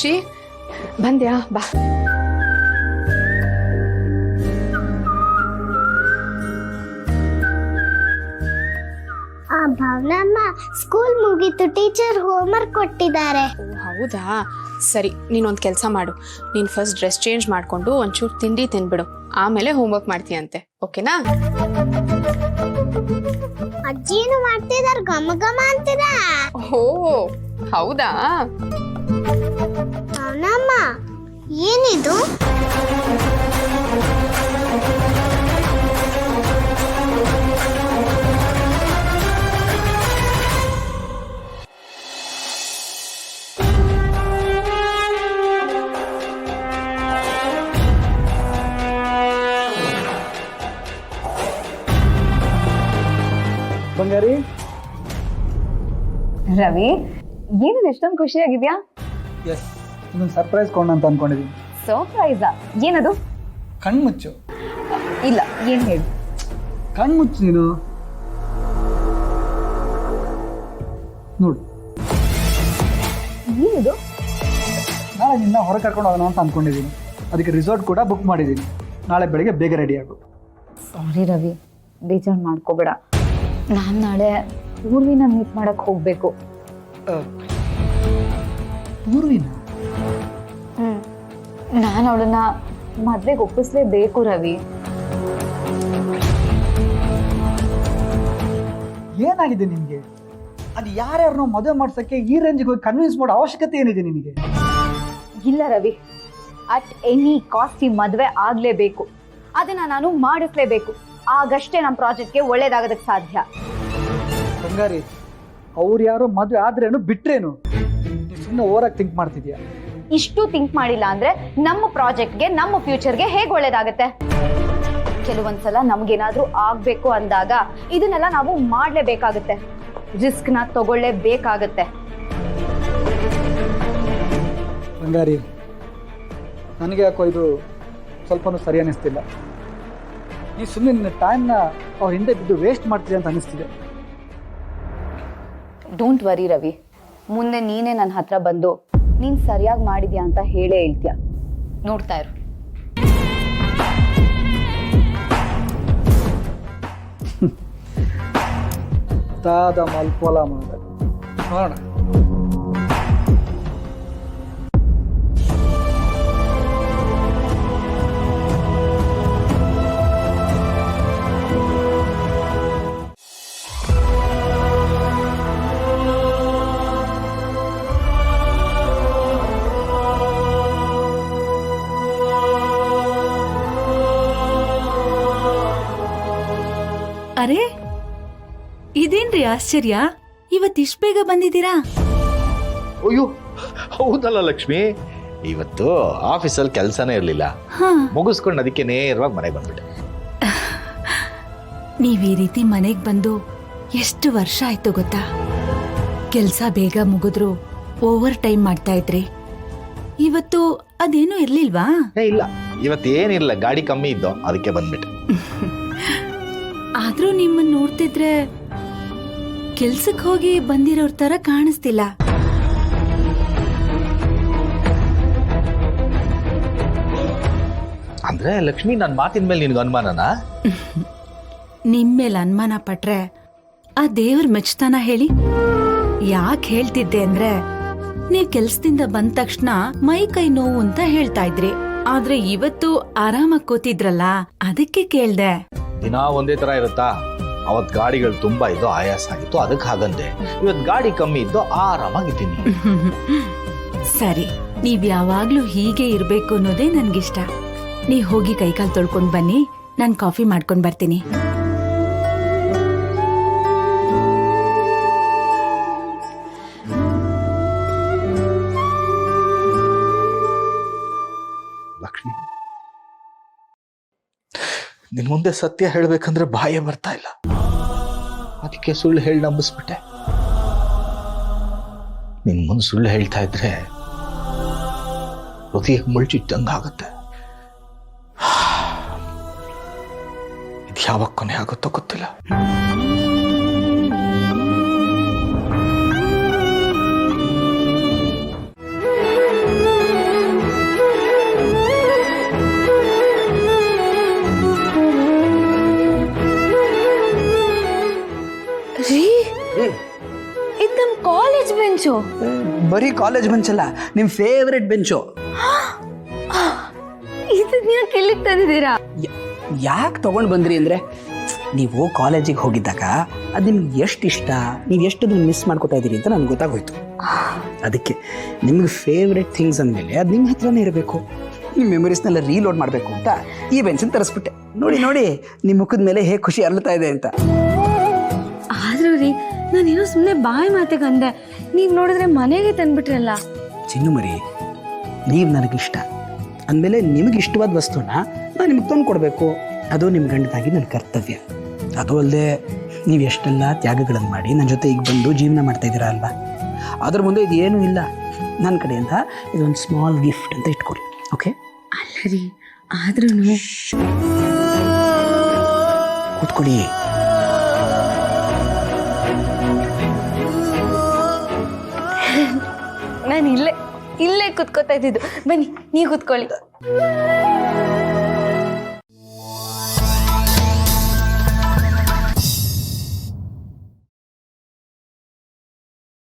ಖುಷಿ ಬಂದ್ಯಾ? ಬಾ. ಭಾವನಮ್ಮ, ಸ್ಕೂಲ್ ಮುಗೀತು, ಟೀಚರ್ ಹೋಮ್ವರ್ಕ್ ಕೊಟ್ಟಿದ್ದಾರೆ. ಹೌದಾ, ಸರಿ. ನೀನೊಂದು ಕೆಲಸ ಮಾಡು. ನೀನು ಫಸ್ಟ್ ಡ್ರೆಸ್ ಚೇಂಜ್ ಮಾಡ್ಕೊಂಡು ಒಂಚೂರು ತಿಂಡಿ ತಿನ್ಬಿಡು, ಆಮೇಲೆ ಹೋಮ್ವರ್ಕ್ ಮಾಡ್ತೀಯಂತೆ. ಓಕೆನಾ? ಅಜ್ಜಿನು ಮಾಡ್ತಿದಾರ, ಘಮ ಘಮ ಅಂತಿದ. ಓ ಹೌದಾ? ಭಾವನಮ್ಮ, ಏನಿದು? ಬಂಗಾರಿ. ರವಿ, ಏನಿದೆ ಎಷ್ಟೊಂದು ಖುಷಿಯಾಗಿದ್ಯಾ? ಎಸ್, ಇನ್ನೊಂದು ಸರ್ಪ್ರೈಸ್ ಕೊಡೋಣ ಅಂತ ಅನ್ಕೊಂಡಿದ್ದೀನಿ. ಸರ್ಪ್ರೈಸಾ? ಏನದು? ಕಣ್ಮುಚ್ಚು. ಇಲ್ಲ, ಏನು ಹೇಳು. ಕಣ್ಮುಚ್ಚು ನೀನು. ನೋಡು, ಏನಿದು? ನಾಳೆ ನಿನ್ನ ಹೊರ ಕರ್ಕೊಂಡು ಹೋಗೋಣ ಅಂತ ಅನ್ಕೊಂಡಿದ್ದೀನಿ. ಅದಕ್ಕೆ ರಿಸಾರ್ಟ್ ಕೂಡ ಬುಕ್ ಮಾಡಿದ್ದೀನಿ. ನಾಳೆ ಬೆಳಿಗ್ಗೆ ಬೇಗ ರೆಡಿ ಆಗು. ಸಾರಿ ರವಿ, ಬೇಜಾರು ಮಾಡ್ಕೋಬೇಡ. ನಾನು ನಾಳೆ ಪೂರ್ವಿನ ಮೀಟ್ ಮಾಡಕ್ ಹೋಗ್ಬೇಕು. ಪೂರ್ವಿನ? ನಾನು ಅವಳನ್ನ ಮದ್ವೆಗೆ ಒಪ್ಪಿಸ್ಲೇಬೇಕು ರವಿ. ಏನಾಗಿದೆ ನಿನಗೆ? ಅದು ಯಾರ್ಯಾರನ್ನೋ ಮದುವೆ ಮಾಡ್ಸಕ್ಕೆ ಈ ರೇಂಜಿಗೆ ಹೋಗಿ ಕನ್ವಿನ್ಸ್ ಮಾಡೋ ಅವಶ್ಯಕತೆ ಏನಿದೆ ನಿನಗೆ? ಇಲ್ಲ ರವಿ, ಅಟ್ ಎನಿ ಕಾಸ್ಟ್ ಈ ಮದ್ವೆ ಆಗ್ಲೇಬೇಕು. ಅದನ್ನ ನಾನು ಮಾಡಿಸ್ಲೇಬೇಕು. ಆಗಷ್ಟೇ ನಮ್ಮ ಪ್ರಾಜೆಕ್ಟ್ಗೆ ಒಳ್ಳೇದಾಗೋದಕ್ಕೆ ಸಾಧ್ಯ. ಬಂಗಾರಿ, ಅವ್ರು ಯಾರೋ ಮದುವೆ ಆದ್ರೇನು ಬಿಟ್ರೇನು? ಸುಮ್ಮನೆ ಓವರಾಗಿ ಥಿಂಕ್ ಮಾಡ್ತಿದ್ಯಾ? ಇಷ್ಟು ಥಿಂಕ್ ಮಾಡಿಲ್ಲ ಅಂದ್ರೆ ನಮ್ಮ ಪ್ರಾಜೆಕ್ಟ್ಗೆ, ನಮ್ಮ ಫ್ಯೂಚರ್ಗೆ ಹೇಗೆ ಒಳ್ಳೇದಾಗತ್ತೆ? ಕೆಲವೊಂದ್ಸಲ ನಮ್ಗೇನಾದ್ರೂ ಆಗ್ಬೇಕು ಅಂದಾಗ ಇದನ್ನೆಲ್ಲ ನಾವು ಮಾಡ್ಲೇಬೇಕಾಗತ್ತೆ. ರಿಸ್ಕ್ ನ ತಗೊಳ್ಳೇಬೇಕಾಗತ್ತೆ. ಬಂಗಾರಿ, ನನಗೆ ಯಾಕೋ ಇದು ಸ್ವಲ್ಪನೂ ಸರಿ ಅನ್ನಿಸ್ತಿಲ್ಲ. ನೀ ಸುಮ್ಮನೆ ನಿನ್ನ ಟೈಮ್ನ ಅವ್ರ ಹಿಂದೆ ಬಿದ್ದು ವೇಸ್ಟ್ ಮಾಡ್ತೀಯ ಅಂತ ಅನಿಸ್ತಿದೆ. ಡೋಂಟ್ ವರಿ ರವಿ, ಮುಂದೆ ನೀನೇ ನನ್ನ ಹತ್ರ ಬಂದು ನೀನ್ ಸರಿಯಾಗಿ ಮಾಡಿದ್ಯಾ ಅಂತ ಹೇಳೇ ಹೇಳ್ತೀಯ. ನೋಡ್ತಾ ಇರು. ತಾದ ಮಲ್ಪೋಲ ಮಾಡ ನೋಡೋಣ. ಅರೆ, ಇದೇನ್ರಿ ಆಶ್ಚರ್ಯ, ಇವತ್ತಿಷ್ಟು ಬೇಗ ಬಂದಿದ್ದೀರಾ? ಅಯ್ಯೋ ಹೌದಲ್ಲ ಲಕ್ಷ್ಮಿ, ಇವತ್ತು ಆಫೀಸಲ್ಲಿ ಕೆಲಸನೇ ಇರಲಿಲ್ಲ. ಮುಗಿಸ್ಕೊಂಡು ಅದಕ್ಕೆ ನೇರವಾಗಿ ಮನೆಗೆ ಬಂದ್ಬಿಟ್ಟೆ. ನೀವ್ ಈ ರೀತಿ ಮನೆಗೆ ಬಂದು ಎಷ್ಟು ವರ್ಷ ಆಯ್ತು ಗೊತ್ತಾ? ಕೆಲಸ ಬೇಗ ಮುಗಿದ್ರು ಓವರ್ ಟೈಮ್ ಮಾಡ್ತಾ ಇದ್ರಿ. ಇವತ್ತು ಅದೇನೂ ಇರ್ಲಿಲ್ವಾ? ಇಲ್ಲ, ಇವತ್ತೇನಿಲ್ಲ, ಗಾಡಿ ಕಮ್ಮಿ ಇದ್ದೋ ಅದಕ್ಕೆ ಬಂದ್ಬಿಟ್ಟೆ. ಆದ್ರೂ ನಿಮ್ಮನ್ನ ನೋಡ್ತಿದ್ರೆ ಕೆಲ್ಸಕ್ಕೆ ಹೋಗಿ ಬಂದಿರೋರ್ ತರ ಕಾಣಿಸ್ತಿಲ್ಲ. ಅಂದ್ರೆ ಲಕ್ಷ್ಮಿ, ನನ್ನ ಮಾತಿನ ಮೇಲೆ ನಿನ್ಗೆ ಅನುಮಾನನಾ? ನಿಮ್ಮೇಲೆ ಅನುಮಾನ ಪಟ್ರೆ ಆ ದೇವ್ರ ಮೆಚ್ತಾನ ಹೇಳಿ? ಯಾಕೆ ಹೇಳ್ತಿದ್ದೆ ಅಂದ್ರೆ, ನೀವ್ ಕೆಲ್ಸದಿಂದ ಬಂದ ತಕ್ಷಣ ಮೈ ಕೈ ನೋವು ಅಂತ ಹೇಳ್ತಾ ಇದ್ರಿ. ಆದ್ರೆ ಇವತ್ತು ಆರಾಮಾಗಿ ಕೂತಿದ್ರಲ್ಲ, ಅದಕ್ಕೆ ಕೇಳ್ದೆ. ದಿನ ಒಂದೇ ತರ ಇರುತ್ತಾ? ಅವತ್ ಗಾಡಿಗಳು ತುಂಬಾ ಇದ್ದು ಆಯಾಸ ಆಗಿತ್ತು, ಅದಕ್ಕೆ ಹಾಗಂದೆ. ಇವತ್ ಗಾಡಿ ಕಮ್ಮಿ ಇದ್ದು ಆರಾಮಾಗಿದ್ದೀನಿ. ಸರಿ, ನೀವ್ ಯಾವಾಗ್ಲೂ ಹೀಗೆ ಇರ್ಬೇಕು ಅನ್ನೋದೇ ನನ್ಗಿಷ್ಟ. ನೀವ್ ಹೋಗಿ ಕೈಕಾಲ್ ತೊಳ್ಕೊಂಡ್ ಬನ್ನಿ, ನಾನ್ ಕಾಫಿ ಮಾಡ್ಕೊಂಡ್ ಬರ್ತೀನಿ. ಲಕ್ಷ್ಮಿ, ನಿನ್ ಮುಂದೆ ಸತ್ಯ ಹೇಳ್ಬೇಕಂದ್ರೆ ಬಾಯೇ ಬರ್ತಾ ಇಲ್ಲ. ಅದಕ್ಕೆ ಸುಳ್ಳು ಹೇಳಿ ನಂಬಿಸ್ಬಿಟ್ಟೆ. ನಿನ್ ಮುಂದೆ ಸುಳ್ಳು ಹೇಳ್ತಾ ಇದ್ರೆ ಹೃದಯ ಮುಳ್ಚಿಟ್ಟಂಗಾಗತ್ತೆ. ಇದು ಯಾವಾಗ ಕೊನೆ ಆಗುತ್ತೋ ಗೊತ್ತಿಲ್ಲ. ಬರೀ ಕಾಲೇಜ್ ಬೆಂಚ್ ಅಲ್ಲ, ನಿಮ್ಮ ಫೇವ್ರೆಟ್ ಬೆಂಚು. ಇದು ನೀವು ಕೆಲ್ಲಿಗೆ ತಂದಿದ್ದೀರಾ? ಯಾಕೆ ತೊಗೊಂಡು ಬಂದ್ರಿ ಅಂದರೆ, ನೀವು ಕಾಲೇಜಿಗೆ ಹೋಗಿದ್ದಾಗ ಅದು ನಿಮ್ಗೆ ಎಷ್ಟು ಇಷ್ಟ, ನೀವು ಎಷ್ಟು ಅದನ್ನು ಮಿಸ್ ಮಾಡ್ಕೋತಾ ಇದ್ದೀರಿ ಅಂತ ನನಗೆ ಗೊತ್ತಾಗೋಯ್ತು. ಅದಕ್ಕೆ ನಿಮ್ಗೆ ಫೇವ್ರೆಟ್ ಥಿಂಗ್ಸ್ ಅಂದಮೇಲೆ ಅದು ನಿಮ್ಮ ಹತ್ರನೇ ಇರಬೇಕು. ನಿಮ್ಮ ಮೆಮೊರೀಸ್ನೆಲ್ಲ ರೀಲೋಡ್ ಮಾಡಬೇಕು ಅಂತ ಈ ಬೆಂಚನ್ನು ತರಿಸ್ಬಿಟ್ಟೆ. ನೋಡಿ ನೋಡಿ ನಿಮ್ಮ ಮುಖದ ಮೇಲೆ ಹೇಗೆ ಖುಷಿ ಅರ್ಳ್ತಾ ಇದೆ ಅಂತ. ಆದ್ರೂ ರೀ, ನಾನೇನೋ ಸುಮ್ಮನೆ ಬಾಯಿ ಮಾತಿಗೆ ಅಂದೆ, ನೀವು ನೋಡಿದ್ರೆ ಮನೆಗೆ ತಂದ್ಬಿಟ್ರಲ್ಲ. ಚಿನ್ನು ಮರಿ, ನೀವು ನನಗಿಷ್ಟ ಅಂದಮೇಲೆ ನಿಮಗೆ ಇಷ್ಟವಾದ ವಸ್ತುನ ನಾನು ನಿಮಗೆ ತಂದು ಕೊಡಬೇಕು. ಅದು ನಿಮ್ಮ ಗಂಡನಾಗಿ ನನ್ನ ಕರ್ತವ್ಯ. ಅದು ಅಲ್ಲದೆ ನೀವು ಎಷ್ಟೆಲ್ಲ ತ್ಯಾಗಗಳನ್ನು ಮಾಡಿ ನನ್ನ ಜೊತೆ ಈಗ ಬಂದು ಜೀವನ ಮಾಡ್ತಾ ಇದ್ದೀರಾ ಅಲ್ವಾ, ಅದ್ರ ಮುಂದೆ ಇದು ಏನೂ ಇಲ್ಲ. ನನ್ನ ಕಡೆಯಿಂದ ಇದೊಂದು ಸ್ಮಾಲ್ ಗಿಫ್ಟ್ ಅಂತ ಇಟ್ಕೊಡಿ. ಓಕೆ? ಅಲ್ಲ ರೀ, ಆದ್ರೂ ಕೂತ್ಕೊಳ್ಳಿ. ನಾನು ಇಲ್ಲೇ ಕುತ್ಕೋತಾ ಇದ್ದಿದ್ದು. ಬನ್ನಿ, ನೀವು ಕೂತ್ಕೊಳ್ಳಿ.